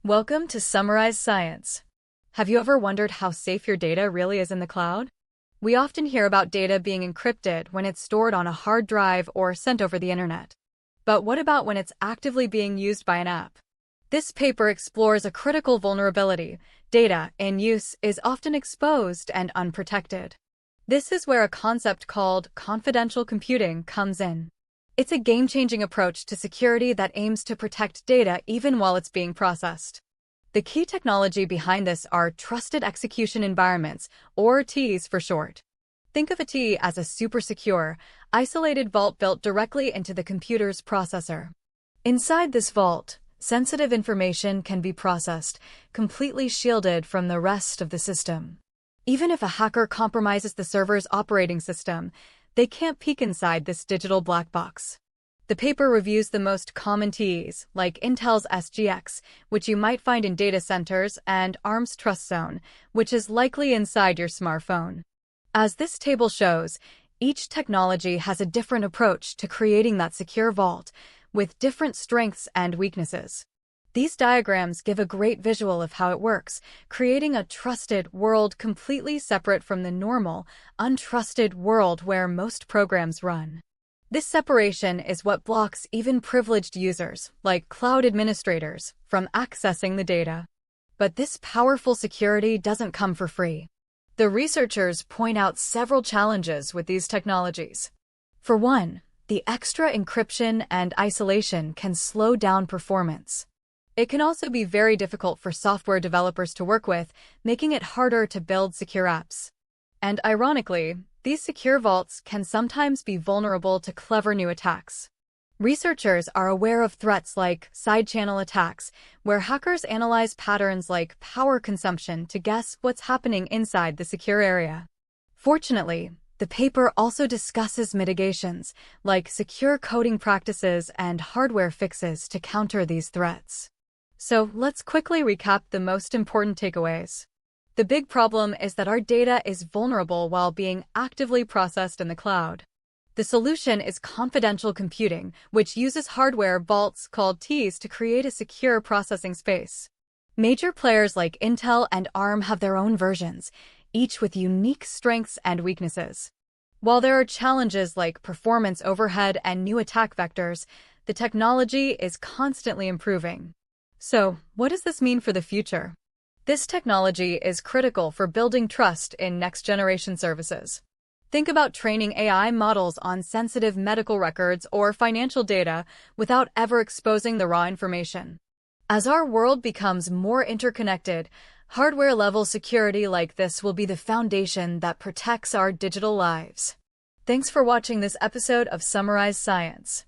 Welcome to Summarize Science. Have you ever wondered how safe your data really is in the cloud? We often hear about data being encrypted when it's stored on a hard drive or sent over the internet. But what about when it's actively being used by an app? This paper explores a critical vulnerability. Data in use is often exposed and unprotected. This is where a concept called confidential computing comes in. It's a game-changing approach to security that aims to protect data even while it's being processed. The key technology behind this are trusted execution environments, or TEEs for short. Think of a TEE as a super-secure, isolated vault built directly into the computer's processor. Inside this vault, sensitive information can be processed, completely shielded from the rest of the system. Even if a hacker compromises the server's operating system, they can't peek inside this digital black box. The paper reviews the most common TEEs, like Intel's SGX, which you might find in data centers, and ARM's TrustZone, which is likely inside your smartphone. As this table shows, each technology has a different approach to creating that secure vault, with different strengths and weaknesses. These diagrams give a great visual of how it works, creating a trusted world completely separate from the normal, untrusted world where most programs run. This separation is what blocks even privileged users, like cloud administrators, from accessing the data. But this powerful security doesn't come for free. The researchers point out several challenges with these technologies. For one, the extra encryption and isolation can slow down performance. It can also be very difficult for software developers to work with, making it harder to build secure apps. And ironically, these secure vaults can sometimes be vulnerable to clever new attacks. Researchers are aware of threats like side-channel attacks, where hackers analyze patterns like power consumption to guess what's happening inside the secure area. Fortunately, the paper also discusses mitigations, like secure coding practices and hardware fixes to counter these threats. So let's quickly recap the most important takeaways. The big problem is that our data is vulnerable while being actively processed in the cloud. The solution is confidential computing, which uses hardware vaults called TEEs to create a secure processing space. Major players like Intel and ARM have their own versions, each with unique strengths and weaknesses. While there are challenges like performance overhead and new attack vectors, the technology is constantly improving. So, what does this mean for the future? This technology is critical for building trust in next-generation services. Think about training AI models on sensitive medical records or financial data without ever exposing the raw information. As our world becomes more interconnected, hardware-level security like this will be the foundation that protects our digital lives. Thanks for watching this episode of Summarize Science.